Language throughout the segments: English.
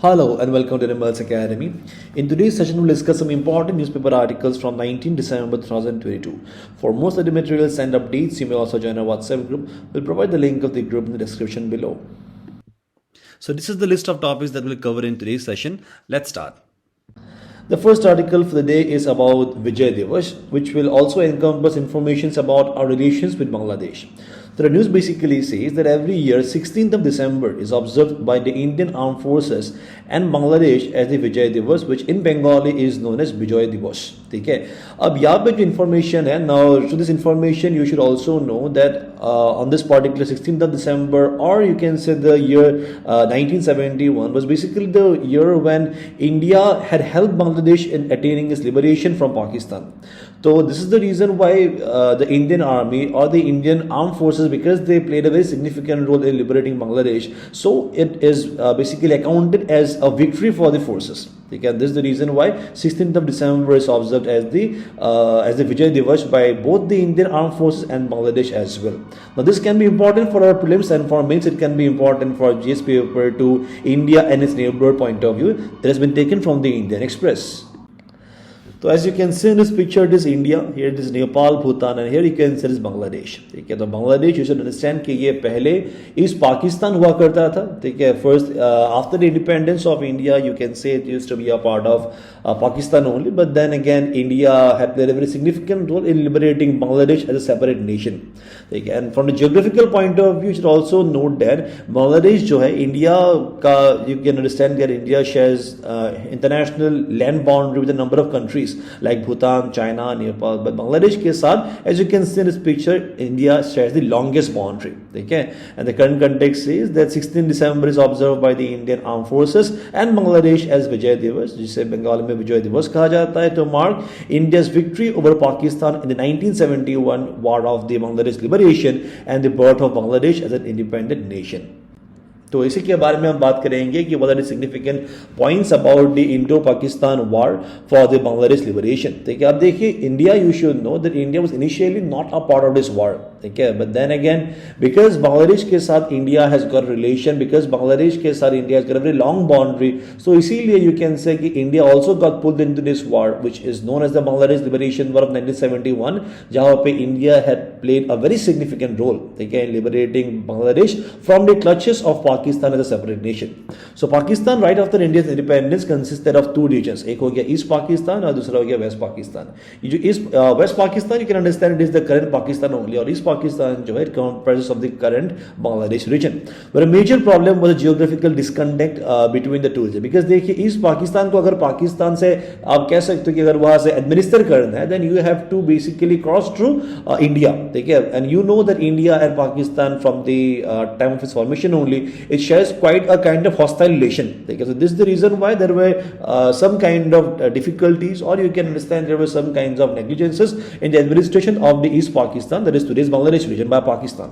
Hello and welcome to EduMiles Academy. In today's session, we'll discuss some important newspaper articles from 19 December 2022. For more study materials and updates, you may also join our WhatsApp group. We'll provide the link of the group in the description below. So this is the list of topics that we'll cover in today's session. Let's start. The first article for the day is about Vijay Diwas, which will also encompass information about our relations with Bangladesh. So the news basically says that every year 16th of December is observed by the Indian Armed Forces and Bangladesh as the Vijay Diwas, which in Bengali is known as Vijay Diwas. ठीक है, अब यहाँ पे जो information है, now to this information you should also know that on this particular 16th of December, or you can say the year 1971 was basically the year when India had helped Bangladesh in attaining its liberation from Pakistan. So this is the reason why the Indian army or the Indian armed forces, because they played a very significant role in liberating Bangladesh, so it is basically accounted as a victory for the forces. Okay, this is the reason why 16th of December is observed as the Vijay Diwas by both the Indian armed forces and Bangladesh as well. Now this can be important for our prelims, and for mains it can be important for GS paper to India and its neighborhood point of view that has been taken from the Indian Express. So as you can see in this picture, it is India, here it is Nepal, Bhutan, and here you can see it is Bangladesh. ठीक है, तो Bangladesh you should understand कि ये पहले East Pakistan हुआ करता था. ठीक है, first after the independence of India, you can say it used to be a part of Pakistan only, but then again India had played a very significant role in liberating Bangladesh as a separate nation. ठीक है, and from the geographical point of view, you should also note that Bangladesh जो है India का, you can understand that India shares international land boundary with a number of countries like Bhutan, China, Nepal, but Bangladesh ke saath, as you can see in this picture, India shares the longest boundary. Okay, and the current context is that 16 December is observed by the Indian Armed Forces and Bangladesh as Vijay Diwas, जिसे बंगाल में विजय दिवस कहा जाता है, to mark India's victory over Pakistan in the 1971 war of the Bangladesh liberation and the birth of Bangladesh as an independent nation. तो इसी के बारे में हम बात करेंगे कि what are the significant points about the Indo-Pakistan war for the Bangladesh liberation. ठीक है, अब देखिए India, you should know that India was initially not a part of this war. ठीक है, but then again because Bangladesh के साथ India has got relation, because Bangladesh के साथ India has got a very long boundary, so इसीलिए you can say कि India also got pulled into this war, which is known as the Bangladesh Liberation War of 1971, जहाँ पे India had played a very significant role, ठीक है, in liberating Bangladesh from the clutches of Pakistan as a separate nation. So Pakistan right after India's independence consisted of two regions. एक हो गया East Pakistan और दूसरा हो गया West Pakistan. ये जो West Pakistan, you can understand it is the current Pakistan only, और East Pakistan जो है it comprises of the current Bangladesh region. But a major problem was a geographical disconnect between the two regions. Because देखिए East Pakistan को अगर पाकिस्तान से आप कह सकते हो कि अगर वहाँ से administer करना है, then you have to basically cross through India. ठीक है, and you know that India and Pakistan from the time of its formation only, it shares quite a kind of hostile relation. So this is the reason why there were some kind of difficulties, or you can understand there were some kinds of negligences in the administration of the East Pakistan, that is today's Bangladesh region, by Pakistan.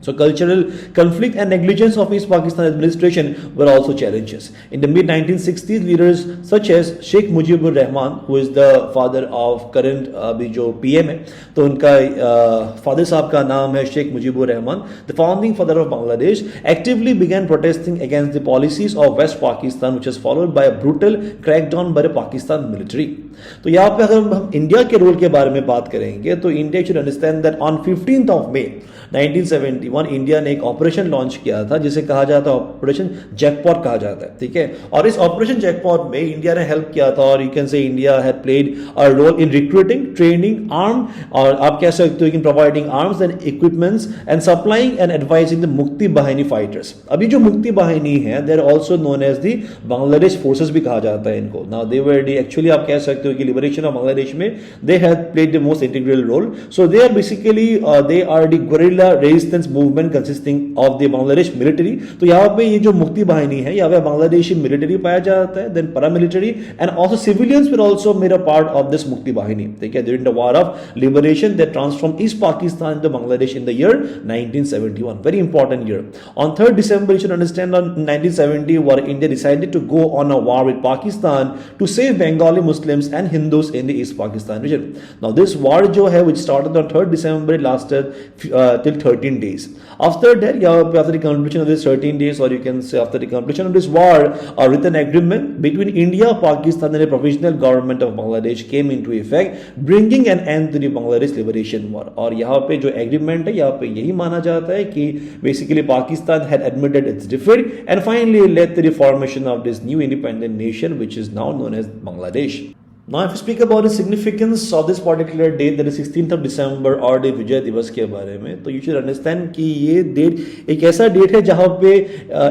So cultural conflict and negligence of East Pakistan administration were also challenges. In the mid-1960s, leaders such as Sheikh Mujibur Rahman, who is the father of current अभी जो PM है, तो उनका father साहब का नाम है Sheikh Mujibur Rahman, the founding father of Bangladesh, actively began protesting against the policies of West Pakistan, which was followed by a brutal crackdown by the Pakistan military. तो यहाँ पे अगर हम इंडिया के रोल के बारे में बात करेंगे, तो India should understand that on 15th of May 1971 India ने एक ऑपरेशन लॉन्च किया था जिसे कहा जाता है ऑपरेशन जैकपॉट कहा जाता है. ठीक है, और इस ऑपरेशन जैकपॉट में इंडिया ने हेल्प किया था, और you can say India had played a role in recruiting, training, arm, और आप कह सकते हो in providing arms and equipments and supplying and advising the Mukti Bahini fighters. अभी जो मुक्ति बाहिनी है, they are also known as the Bangladesh forces भी कहा जाता है इनको. Now they were the, actually आप कह सकते हो कि लिबरेशन ऑफ बांग्लादेश में they had played the most integral role. So they are basically they are the guerrilla resistance movement consisting of the Bangladesh military. तो यहाँ पे ये जो मुक्ति बाहिनी है, यहाँ पे बांग्लादेशी मिलिट्री पाया जाता है, then paramilitary and also civilians were also made a part of this Mukti Bahini. ठीक है, during the war of liberation that transform East Pakistan to Bangladesh in the year 1971. Very important year. On 3rd December, you should understand, on 1970, where India decided to go on a war with Pakistan to save Bengali Muslims and Hindus in the East Pakistan region. Now this war जो है which started on 3rd December lasted till 13 days. After that, after the completion of this 13 days, or you can say after the completion of this war, a written agreement between India, Pakistan and the provisional government of Bangladesh came into effect, bringing an end to the Bangladesh Liberation War. और यहाँ पे जो agreement है, यहाँ पे यही माना जाता है कि basically Pakistan had admitted its defeat and finally led to the formation of this new independent nation, which is now known as Bangladesh. Now, if you speak about the significance of this particular date, that is 16th of December or the Vijay Diwas के बारे में, तो you should understand कि ये date एक ऐसा date है जहाँ पे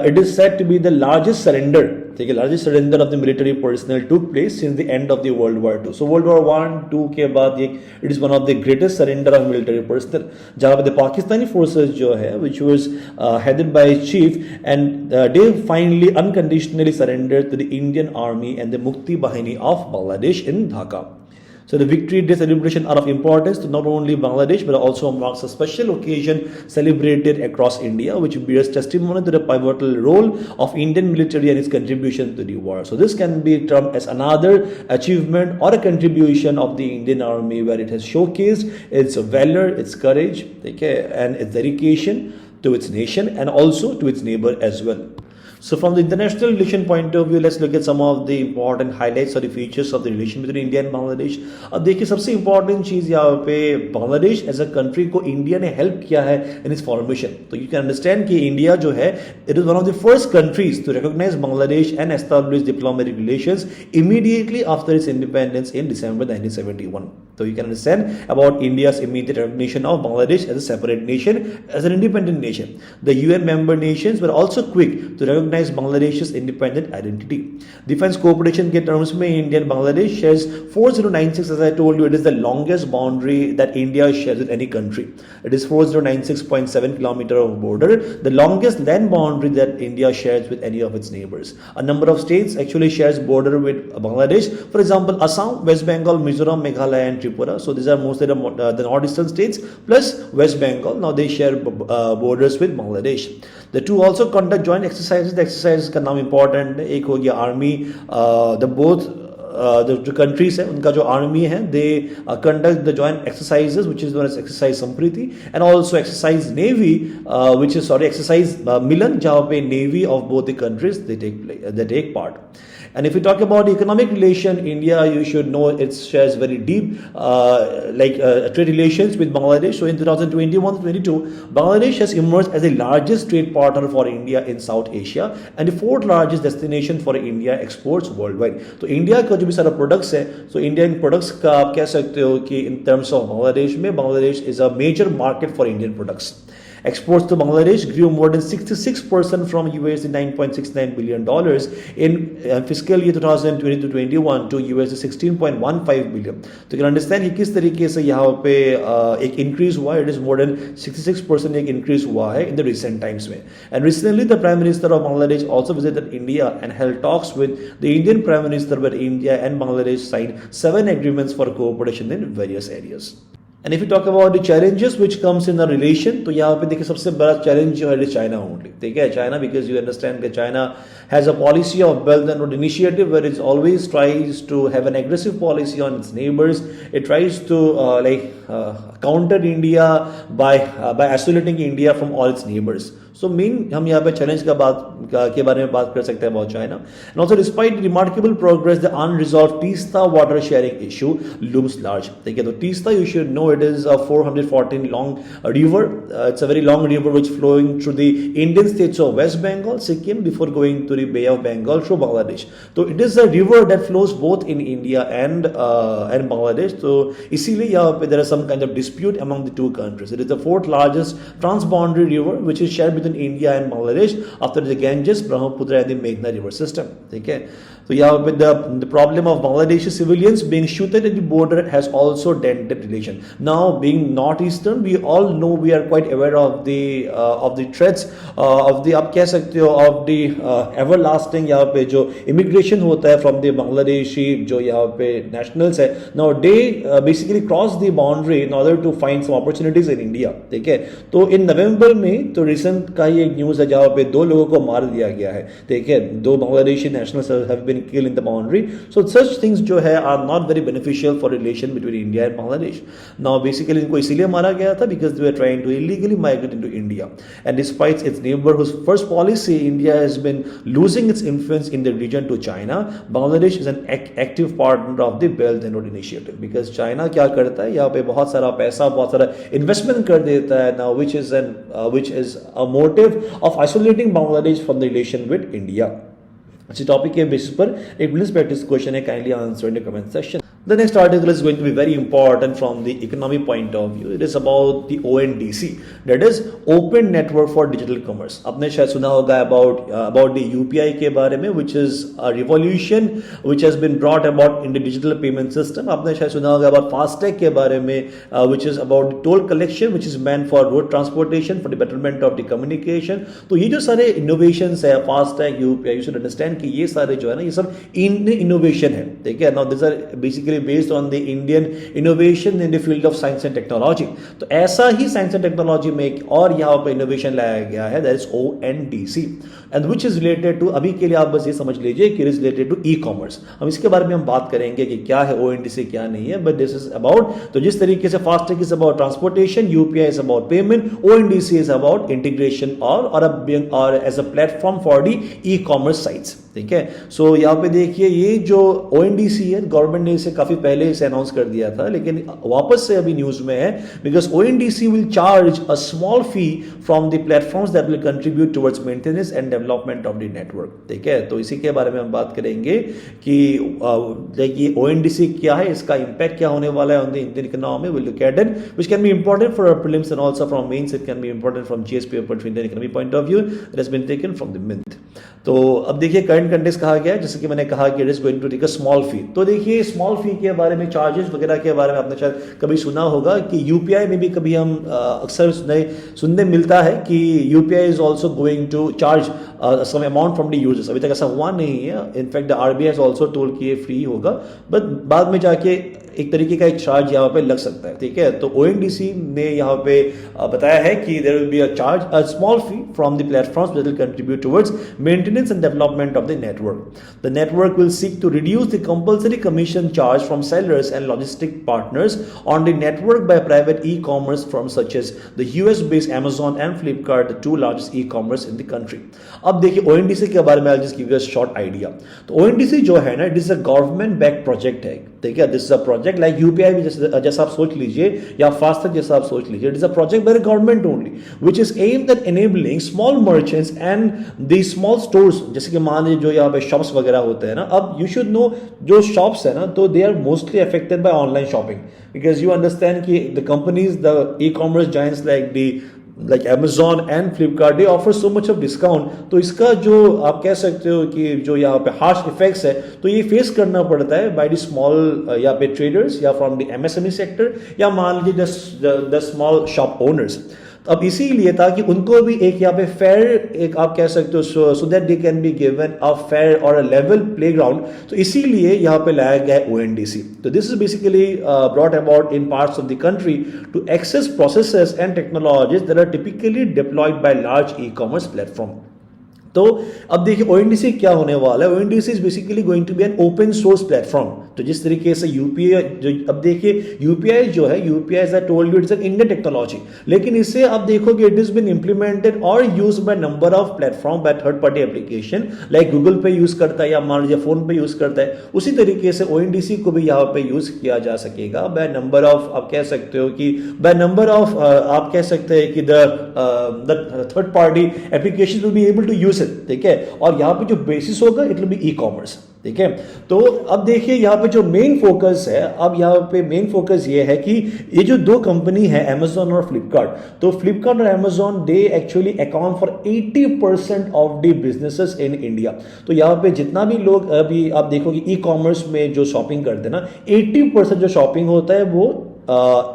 it is said to be the largest surrender, ठीक है, largest surrender of the military personnel took place since the end of the World War II. So World War I, II के बाद ये it is one of the greatest surrender of military personnel, जहाँ पे the Pakistani forces जो है, which was headed by its chief, and they finally unconditionally surrendered to the Indian Army and the Mukti Bahini of Bangladesh in Dhaka. So the victory day celebration are of importance to not only Bangladesh but also marks a special occasion celebrated across India, which bears testimony to the pivotal role of Indian military and its contribution to the war. So this can be termed as another achievement or a contribution of the Indian Army, where it has showcased its valor, its courage, okay, and its dedication to its nation and also to its neighbor as well. So from the international relation point of view, let's look at some of the important highlights or the features of the relation between India and Bangladesh. अब देखिए सबसे important चीज़ यहाँ पे Bangladesh as a country को India ने help किया है इन इट्स फॉर्मेशन. तो यू कैन अंडरस्टैंड कि इंडिया जो है it is one of the first countries to recognize Bangladesh and establish diplomatic relations immediately after its independence in December 1971. So you can understand about India's immediate recognition of Bangladesh as a separate nation, as an independent nation. The UN member nations were also quick to recognize Bangladesh's independent identity. Defense cooperation के terms में India and Bangladesh shares 4096. As I told you, it is the longest boundary that India shares with any country. It is 4096.7 kilometer of border, the longest land boundary that India shares with any of its neighbors. A number of states actually shares border with Bangladesh. For example, Assam, West Bengal, Mizoram, Meghalaya and Tripura. So these are mostly the northeastern states plus West Bengal. Now they share borders with Bangladesh. The two also conduct joint exercises. The exercises का नाम important है. एक हो गया army. The countries है उनका जो army है, they conduct the joint exercises which is known as exercise Sampriti, and also exercise Navy, which is exercise Milan, जहाँ पे Navy of both the countries they take part. And if we talk about economic relation, India, you should know it shares very deep trade relations with Bangladesh. So in 2021-22, Bangladesh has emerged as the largest trade partner for India in South Asia and the fourth largest destination for India exports worldwide. तो India का जो भी सारा products है, so Indian products का आप कह सकते हो कि in terms of Bangladesh में, Bangladesh is a major market for Indian products. Exports to Bangladesh grew more than 66% from USD $9.69 billion in fiscal year 2020-21 to USD $16.15 billion. तो you can understand कि किस तरीके से यहाँ पे एक increase हुआ है. It is more than 66% एक increase हुआ है in the recent times में. And recently the Prime Minister of Bangladesh also visited India and held talks with the Indian Prime Minister, where India and Bangladesh signed 7 agreements for cooperation in various areas. And if you talk about the challenges which comes in a relation, तो यहाँ पे देखिए सबसे बड़ा challenge जो है China only. ठीक है, China, because you understand that China has a policy of Belt and Road Initiative, where it always tries to have an aggressive policy on its neighbors. It tries to counter India by isolating India from all its neighbors. So main हम यहाँ पे challenge के बारे में बात कर सकते हैं about China. And also despite remarkable progress, the unresolved Teesta water sharing issue looms large. ठीक है, तो Teesta, you should know, it is a 414 long river. It's a very long river which flowing through the Indian states of West Bengal, Sikkim, before going to the Bay of Bengal through Bangladesh. So it is a river that flows both in India and Bangladesh. So इसीलिए यहाँ पे there is some kind of dispute among the two countries. It is the fourth largest transboundary river which is shared between India and Bangladesh after the Ganges, Brahmaputra and the Meghna river system. Okay, so yeah, with the problem of Bangladeshi civilians being shot at the border has also dented relation. Now being northeastern, we all know, we are quite aware of the threats of the आप कह सकते हो of the everlasting यहाँ पे जो immigration होता है from the Bangladeshi जो यहाँ पे nationals है. Now they basically cross the boundary in order to find some opportunities in India. ठीक है, तो in November में तो recent का ही एक न्यूज़ है जहाँ पे 2 लोगों को मार दिया गया है, ठीक है, 2 Bangladeshi nationals have been killed in the boundary. So such things जो है are not very beneficial for relation between India and Bangladesh. Now basically इनको इसीलिए मारा गया था because they were trying to illegally migrate into India, and despite its neighbourhood first policy, India has been losing its influence in the region to China. Bangladesh is an active partner of the belt and road initiative, because China क्या करता है, यहाँ पे बहुत सारा पैसा, बहुत सारा इन्वेस्टमेंट कर देता है now, which is a motive of isolating Bangladesh from the relation with India. इसी टॉपिक के बेसिस पर एक बिजनेस प्रैक्टिस क्वेश्चन है, kindly answer in the comment section. The next article is going to be very important from the economic point of view. It is about the ONDC, that is Open Network for Digital Commerce. आपने शायद सुना होगा about the UPI के बारे में, which is a revolution which has been brought about in the digital payment system. आपने शायद सुना होगा about FASTag के बारे में, which is about the toll collection, which is meant for road transportation, for the betterment of the communication. तो ये जो सारे innovations है, FASTag, UPI, you should understand कि ये सारे जो है ना, ये सब innovation है, ठीक है. Now these are basically based on the Indian innovation in the field of science and technology. तो ऐसा ही science and technology में एक और यहाँ पर innovation लाया गया है, that is ONDC, and which is related to, अभी के लिए आप बस ये समझ लीजिए कि it is related to e-commerce. हम इसके बारे में हम बात करेंगे कि क्या है ONDC, क्या नहीं है, but this is about, तो जिस तरीके से FASTag is about transportation, UPI is about payment, ONDC is about integration or as a platform for the e-commerce sites, ठीक है. सो यहाँ पे देखिए ये जो ONDC है, गवर्नमेंट ने इसे काफी पहले इसे अनाउंस कर दिया था, लेकिन वापस से अभी न्यूज में है, because ONDC will charge a small fee from the platforms that will contribute towards maintenance and development of the network, ठीक है. तो इसी के बारे में हम बात करेंगे कि देखिए ONDC क्या है, इसका इंपैक्ट क्या होने वाला है on the Indian economy. Will look at it, which can be important for prelims and also from mains. It can be important from GS paper two Indian economy point of view. It has been taken from the mint. तो अब देखिए current context कहा गया है, जैसे कि मैंने कहा कि it is going to take a small fee. तो देखिए स्मॉल फी के बारे में, चार्जेस वगैरह के बारे में आपने शायद कभी सुना होगा कि यूपीआई में भी कभी हम अक्सर सुनने मिलता है कि UPI is also going to charge some amount from the users. अभी तक ऐसा हुआ नहीं है. In fact the RBI has also told कि ये फ्री होगा, बट बाद में जाके एक तरीके का एक चार्ज यहाँ पे लग सकता है, ठीक है. तो ONDC ने यहाँ पे बताया है कि there will be a charge, a small fee from the platforms that will contribute towards maintenance and development of the network. The network will seek to reduce the compulsory commission charge from sellers and logistic partners on the network by private e-commerce firms such as the US based Amazon and Flipkart, the 2 largest e-commerce in the country. अब देखिए ONDC के बारे में I just give you a short idea. तो ONDC जो है ना, it is a government back project है, ठीक है. This is a project like UPI भी जैसा आप सोच लीजिए, या फास्टैग जैसा आप सोच लीजिए. It is a project by the government only, which is aimed at enabling small merchants and the small stores. जैसे कि मान लीजिए जो यहाँ पे शॉप्स वगैरह होते हैं ना, अब यू शुड नो जो शॉप्स है ना, तो they are mostly affected by online shopping, because you understand कि the companies, the e-commerce giants like Amazon and Flipkart, they offer so much of discount. तो इसका जो आप कह सकते हो कि जो यहाँ पे हार्श इफेक्ट्स है, तो ये फेस करना पड़ता है बाय द स्मॉल या पे ट्रेडर्स, या फ्रॉम द MSME सेक्टर, या मान लीजिए द स्मॉल शॉप ओनर्स. अब इसीलिए था कि उनको भी एक यहाँ पे फेयर, एक आप कह सकते हो, सो that they can be given a fair और अ लेवल प्लेग्राउंड. तो इसीलिए यहाँ पे लाया गया है ONDC. तो this is basically brought about in parts of the country to access processes and technologies that are typically deployed by large e-commerce platform. तो अब देखिए ONDC क्या होने वाला है. ONDC is basically going to be an open source platform. तो जिस तरीके से यूपीआई जो, अब देखिए यूपीआई जो है, UPI as I told you it's an Indian technology, लेकिन इससे आप देखोगे इट इज बीन इंप्लीमेंटेड और use by number of platform, by third party application like Google Pay use करता है, या मान लीजिए फोन पे यूज करता है. उसी तरीके से ONDC को भी यहाँ पे यूज किया जा सकेगा बाय नंबर ऑफ, आप कह सकते हो कि बाय नंबर ऑफ, आप कह सकते हैं कि the third party application will be able to use it, ठीक है. और यहाँ पे जो बेसिस होगा इट विल बी ई-कॉमर्स, ठीक है. तो अब देखिए यहाँ पे जो मेन फोकस है, अब यहाँ पे मेन फोकस ये है कि ये जो 2 कंपनी है Amazon और Flipkart, तो Flipkart और Amazon they actually account for 80% of the businesses in India. तो यहाँ पे जितना भी लोग अभी आप देखोगे ई-कॉमर्स में जो शॉपिंग करते हैं ना, 80% जो शॉपिंग होता है वो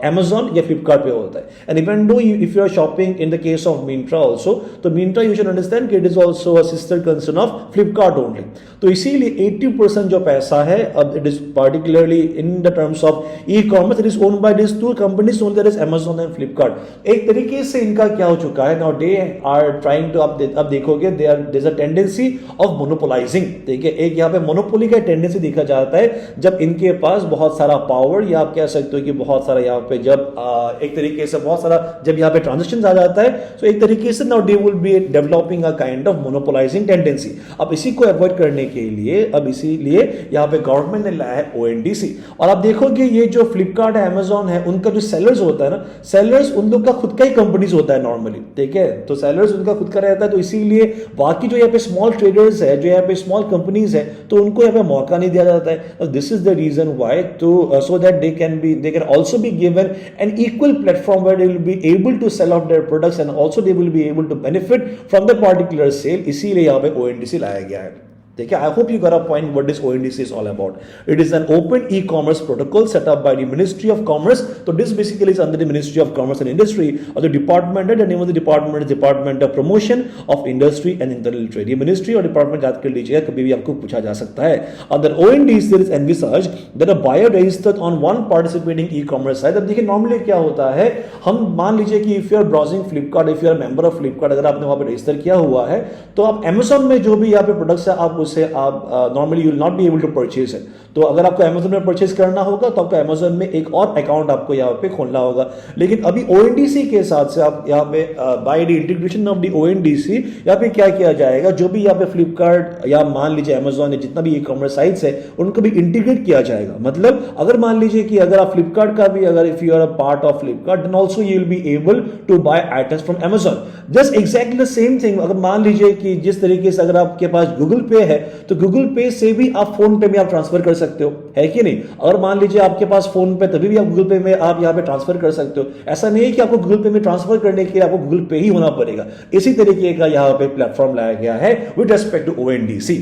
Amazon या Flipkart पे होता है. And even though if you are shopping in the case of Myntra also, तो Myntra you should understand कि it is also a sister concern of Flipkart only. तो इसीलिए 80% जो पैसा है, अब it is particularly in the terms of e-commerce, it is owned by this two companies only, that is Amazon and Flipkart. एक तरीके से इनका क्या हो चुका है, now they are trying to, अब देखोगे there is a tendency of monopolising. देखिए एक यहाँ पे मोनोपोली का टेंडेंसी देखा जाता है जब इनके पास बहुत सारा पावर, या आप कह सकते हो कि बहुत सारा यहाँ पे जब एक तरीके से बहुत सारा जब यहाँ पे ट्रांजेक्शन आ जाता है, तो एक तरीके से now they will be developing a kind of monopolising tendency. अब इसी को अवॉइड करने के लिए अब इसीलिए यहाँ पे गवर्नमेंट ने लाया है ओएनडीसी। और आप देखोगे ये जो फ्लिपकार्ट है, अमेजॉन है, उनका जो सेलर्स होता है ना, सेलर्स उन लोग का खुद का ही कंपनीज होता है नॉर्मली, ठीक है, तो सेलर्स उनका खुद का रहता है, तो इसीलिए बाकी जो यहाँ पे स्मॉल ट्रेडर्स है, जो यहाँ पे स्मॉल कंपनीज है, तो उनको यहाँ पे मौका नहीं दिया जाता है। This is the reason why, तो so that they can also be given an equal platform where they will be able to sell of their products and also they will be able to benefit from the particular sale. इसीलिए यहाँ पे ONDC लाया गया है। देखिए, I hope you got a point what this ONDC is all about. It is an open e-commerce protocol set up by the Ministry of Commerce. So this basically is under the Ministry of Commerce and Industry, or the department. The name of the department is Department of Promotion of Industry and Internal Trade. ये ministry और department याद कर लीजिएगा, कभी भी आपको पूछा जा सकता है। Under ONDC there is envisaged that a buyer registered on one participating e-commerce site. अब देखिए normally क्या होता है, हम मान लीजिए कि if you are browsing Flipkart, if you are a member of Flipkart, अगर आपने वहाँ पे रजिस्टर किया हुआ है, तो आप Amazon में जो भी यहाँ पे प्रोडक्ट्स है, आप से आप normally you will not be able to purchase it. तो अगर आपको Amazon में परचेज करना होगा तो आपको Amazon में एक और अकाउंट आपको यहाँ पे खोलना होगा। लेकिन अभी ONDC के साथ से आप यहाँ पे by the integration of the ONDC यहाँ पे क्या किया जाएगा, जो भी यहाँ पे फ्लिपकार्ट या मान लीजिए Amazon या जितना भी ई कॉमर्स साइट्स है उनको भी इंटीग्रेट किया जाएगा। मतलब अगर मान लीजिए कि अगर आप फ्लिपकार्ट का भी, अगर if you are a part of Flipkart, then also you will be able to buy items from Amazon। Just exactly the same thing, अगर मान लीजिए कि जिस तरीके से अगर आपके पास गूगल पे है, तो गूगल पे से भी आप फोन पे में आप ट्रांसफर कर सकते हो, है कि नहीं। अगर मान लीजिए आपके पास फोन पे, तभी भी आप गूगल पे में आप यहाँ पे ट्रांसफर कर सकते हो। ऐसा नहीं है कि आपको गूगल पे में ट्रांसफर करने के लिए आपको गूगल पे ही होना पड़ेगा। इसी तरीके का यहाँ पे प्लेटफॉर्म लाया गया है with respect to ONDC.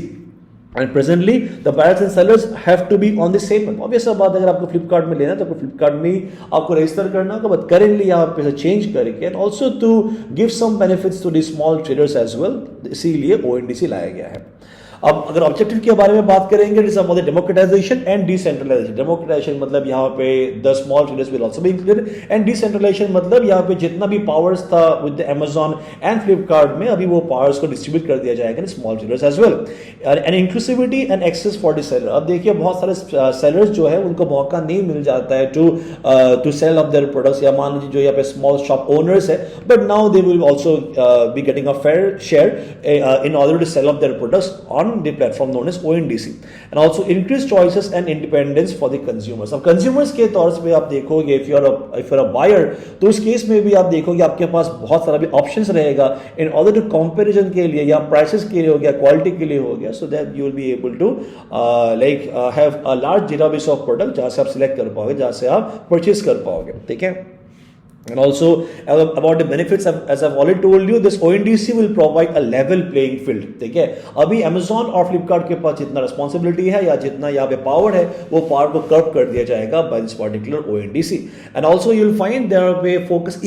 And presently the buyers and sellers have to be on the same one. Obvious बात, अगर आपको फ्लिपकार्ट में लेना है तो आपको फ्लिपकार्ट में ही आपको रजिस्टर करना होगा, बट करेंटली यहाँ पे चेंज करके, and also to give some benefits to the small traders as well, इसीलिए ओएनडीसी लाया गया है। अब अगर ऑब्जेक्टिव के बारे में बात करेंगे, it is about the democratization and decentralization. Democratization मतलब यहाँ पे the small traders will also be included, and decentralization मतलब यहाँ पे जितना भी पावर्स था with the Amazon and Flipkart में, अभी वो पावर्स को डिस्ट्रीब्यूट कर दिया जाएगा small traders as well. And inclusivity and access for the seller. अब देखिए बहुत सारे सेलर्स जो है उनको मौका नहीं मिल जाता है to sell of their products, या मान लीजिए जो यहाँ पे स्मॉल शॉप ओनर्स है, but now they will also be getting a fair share in order to sell of their products on the platform known as ONDC, and also increased choices and independence for the consumers. अब consumers के तौर पे आप देखोगे, if you're a buyer, तो उस case में भी आप देखोगे आपके पास बहुत सारा भी ऑप्शंस रहेगा in order to comparison के लिए, या प्राइसेस के लिए हो गया, क्वालिटी के लिए हो गया, so that you will be able to have a large database of product जहाँ से आप सिलेक्ट कर पाओगे, जहाँ से आप परचेज कर पाओगे, ठीक है। And also about the benefits, as I've already told you, this ONDC will provide a level playing field, ठीक है। अभी Amazon और Flipkart के पास जितना responsibility है या जितना यहाँ पे power है, वो power को curb कर दिया जाएगा by this particular ONDC. And also you'll find there will be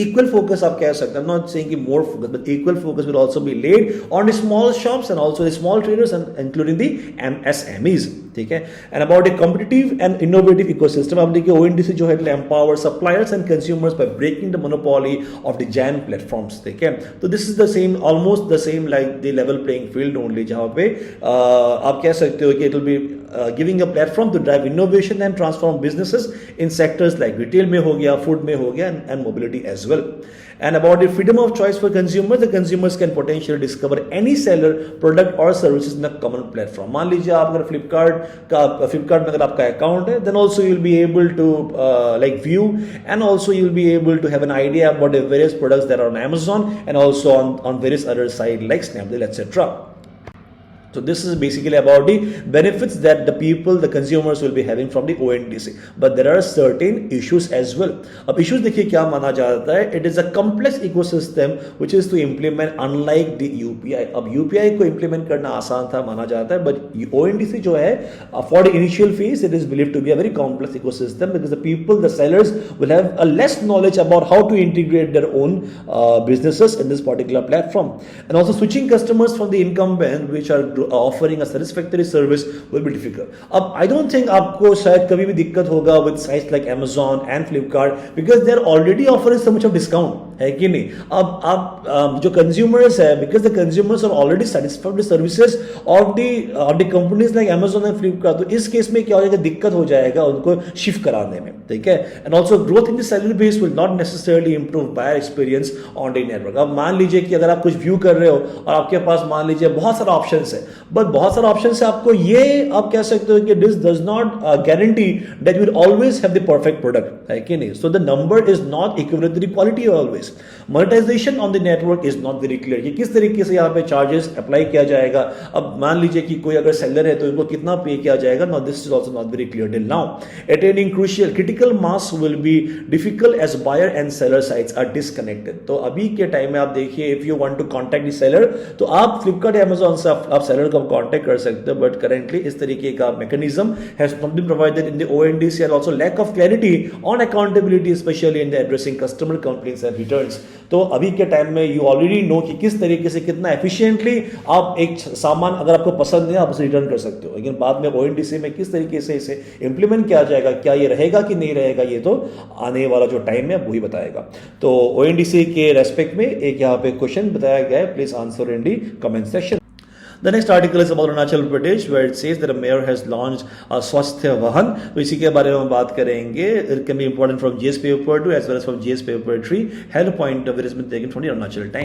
equal focus आप कह सकते हैं, I'm not saying more focus, but equal focus will also be laid on the small shops and also the small traders, and including the MSMEs, ठीक है। And about the competitive and innovative ecosystem, अब देखिए ONDC जो है empower suppliers and consumers by breaking the monopoly of the giant platforms, ठीक है। तो this is the same, almost the same like the level playing field only, जहाँ पे आप कह सकते हो कि it will be giving a platform to drive innovation and transform businesses in sectors like retail में हो गया, food में हो गया, and mobility as well. And about the freedom of choice for consumers, the consumers can potentially discover any seller, product or services in a common platform. मान लीजिए आप अगर फ्लिपकार्ट में अगर आपका अकाउंट है, then also you'll be able to view, and also you'll be able to have an idea about the various products that are on Amazon and also on various other sites like Snapdeal, etc. So this is basically about the benefits that the consumers will be having from the ONDC. But there are certain issues as well. अब issues देखिए क्या माना जाता है, it is a complex ecosystem which is to implement unlike the UPI. अब UPI को implement करना आसान था माना जाता है, but ONDC जो है for the initial phase it is believed to be a very complex ecosystem because the sellers will have a less knowledge about how to integrate their own businesses in this particular platform. And also switching customers from the incumbent which are offering a satisfactory service will be difficult. अब I don't think आपको शायद कभी भी दिक्कत होगा with sites like Amazon and Flipkart because they are already offering so much of discount, है कि नहीं? अब आप जो consumers है, because the consumers are already satisfied with the services of the companies like Amazon and Flipkart, तो इस case में क्या हो जाएगा, दिक्कत हो जाएगा उनको शिफ्ट कराने में, ठीक है? And also growth in the salary base will not necessarily improve buyer experience on the network. अब मान लीजिए कि अगर आप कुछ व्यू कर रहे हो और आपके पास मान लीजिए बहुत सारा ऑप्शंस है, बट बहुत सारा ऑप्शंस है, आपको ये आप कह सकते हो कि this does not guarantee that you will always have the perfect product, है कि नहीं? So the number is not equivalent to the quality always. Monetization on the network is not very clear कि किस तरीके से यहाँ पे चार्जेस अप्लाई किया जाएगा. अब मान लीजिए कि कोई अगर सेलर है तो इनको कितना पे किया जाएगा. Now this is also not very clear till now. Attaining crucial critical mass will be difficult as buyer and seller sites are disconnected. तो अभी के टाइम में आप देखिए, if you want to contact the seller तो आप फ्लिपकार्ट या Amazon से आप सेलर को कांटेक्ट कर सकते हो, बट करेंटली इस तरीके का mechanism has not been provided in the ONDC and also lack of clarity on accountability specially in the addressing customer complaints and returns. तो अभी के टाइम में यू ऑलरेडी नो कि किस तरीके से कितना एफिशिएंटली आप एक सामान अगर आपको पसंद नहीं आप उसे रिटर्न कर सकते हो, लेकिन बाद में ओएनडीसी में किस तरीके से इसे इंप्लीमेंट किया जाएगा, क्या ये रहेगा कि नहीं रहेगा, ये तो आने वाला जो टाइम है वही बताएगा. तो ओएनडीसी के रेस्पेक्ट में एक यहाँ पे क्वेश्चन बताया गया है, please answer in the comment section. The next article is about Arunachal Pradesh, where it says that a mayor has launched a swasthya vahan. तो इसी के बारे में हम बात करेंगे. It can be important from GS paper 2 as well as from GS paper 3. Health point of it has been taken from the Arunachal Times.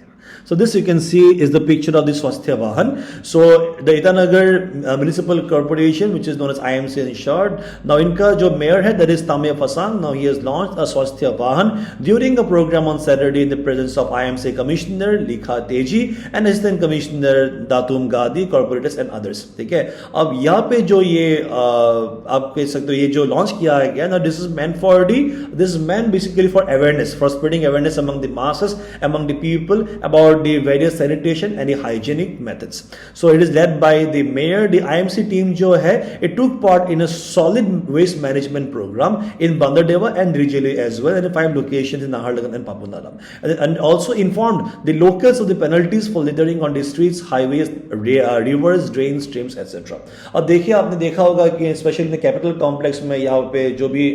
So this you can see is the picture of the swasthya vahan. So the Itanagar Municipal Corporation, which is known as IMC in short, now इनका जो mayor है that is Tamya Fasang. Now he has launched a swasthya vahan during a program on Saturday in the presence of IMC Commissioner Likha Teji and Assistant Commissioner Datum Gadi, corporators and others. ठीक है. अब यहाँ पे जो ये आप कह सकते हो ये जो लॉन्च किया गया, now this is meant basically for awareness, for spreading awareness among the masses, among the people about the various sanitation and the hygienic methods. So it is led by the mayor. The IMC team जो है, it took part in a solid waste management program in Bandardeva and Rijeli as well, and in 5 locations in Naharlagan and Papundalam, and also informed the locals of the penalties for littering on the streets, highways, rivers, drains, streams, etc. अब देखिए, आपने देखा होगा कि specially in capital complex में यहाँ पे जो भी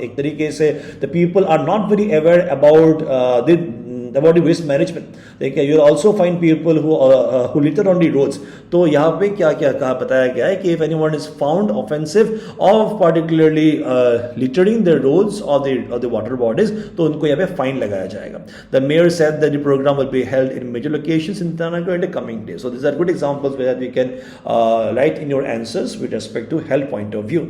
एक तरीके से the people are not very aware about the waste management. देखिए, you will also find people who litter on the roads. तो यहाँ पे क्या क्या कहा बताया गया है कि if anyone is found offensive of particularly littering the roads or the water bodies, तो उनको यहाँ पे फाइन लगाया जाएगा. The mayor said that the program will be held in major locations in Itanagar in the coming days. So these are good examples where you can write in your answers with respect to health point of view.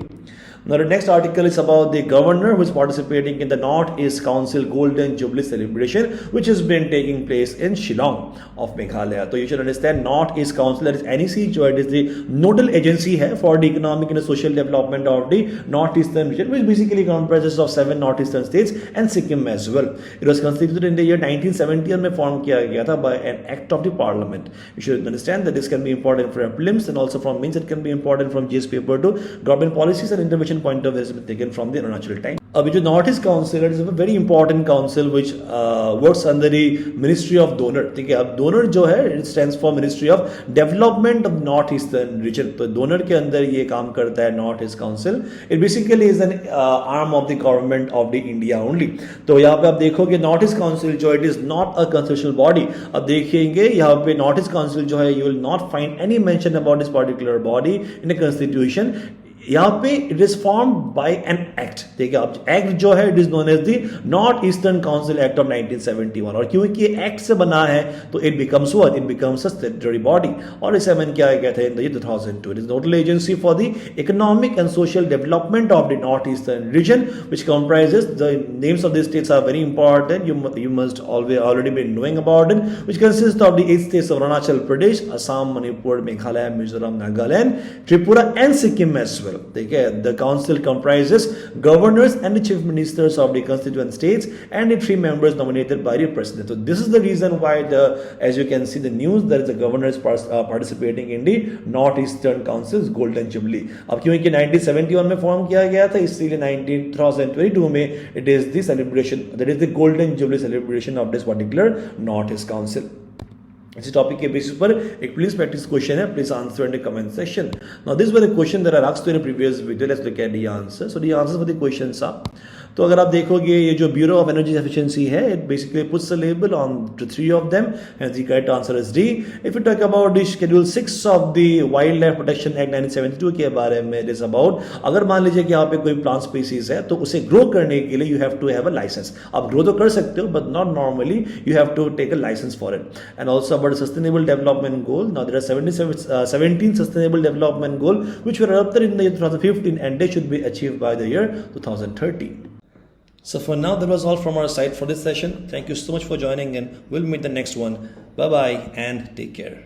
Now the next article is about the governor who is participating in the North East Council Golden Jubilee celebration, which has been taking place in Shillong of Meghalaya. So you should understand North East Council, that is NEC, जो it is the nodal agency है for the economic and social development of the northeastern region, which basically comprises of 7 northeastern states and Sikkim as well. It was constituted in the year 1970 में form किया गया था by an act of the parliament. You should understand that this can be important for prelims and also from means it can be important from GS paper to government policies and intervention point of view has been taken from the Arunachal Times. अभी जो north east council है, is a very important council which works under the ministry of donor. ठीक है, अब donor जो है it stands for ministry of development of north eastern reason. तो donor के अंदर ये काम करता है north east council. It basically is an arm of the government of the India only. तो यहाँ पे आप देखोगे नॉर्थ ईस्ट काउंसिल जो it is not a constitutional body. अब देखेंगे यहाँ पे नॉर्थ ईस्ट काउंसिल जो है, you will not find any mention about this particular body in a constitution. यहाँ पे it is formed by an act. ठीक है, अब एक्ट जो है it is known as the north eastern council act of 1971. और क्योंकि एक्ट से बना है तो it becomes what, it becomes a statutory body. और इसे मैंने क्या गया था in the 2002. It is nodal agency for the economic and social development of the north eastern region which comprises the names of the states are very important. you must already be knowing about it, which consists of the 8 states of Arunachal Pradesh, Assam, Manipur, Meghalaya, Mizoram, Nagaland, Tripura and Sikkim as well. The council comprises governors and the chief ministers of the constituent states and the 3 members nominated by the president. So this is the reason why as you can see the news, there is a governor participating in the Northeastern Council's Golden Jubilee. अब क्योंकि 1971 में form किया गया था, इसलिए 2022 में it is the celebration, that is the Golden Jubilee celebration of this particular Northeast Council. इसी topic के बेसिस पर एक प्लीज प्रैक्टिस क्वेश्चन है, please answer in the comment section. Now these were the question that I asked you in a previous video. Let's look at the answer. So the answers for the questions are, तो अगर आप देखोगे ये जो bureau of energy efficiency है, it basically puts a label on to 3 of them and the correct answer is D. If you talk about the schedule 6 of the Wildlife Protection Act 1972 के बारे में, it is about अगर मान लीजिए कि यहाँ पे कोई प्लांट स्पीसीज है तो उसे ग्रो करने के लिए you have to have a licence. आप ग्रो तो कर सकते हो but not normally, you have to take a licence for it. And also about sustainable development goal. Now there are 17 sustainable development goal which were adopted in the year 2015 and they should be achieved by the year 2030. So for now, that was all from our side for this session. Thank you so much for joining in. We'll meet the next one. Bye bye and take care.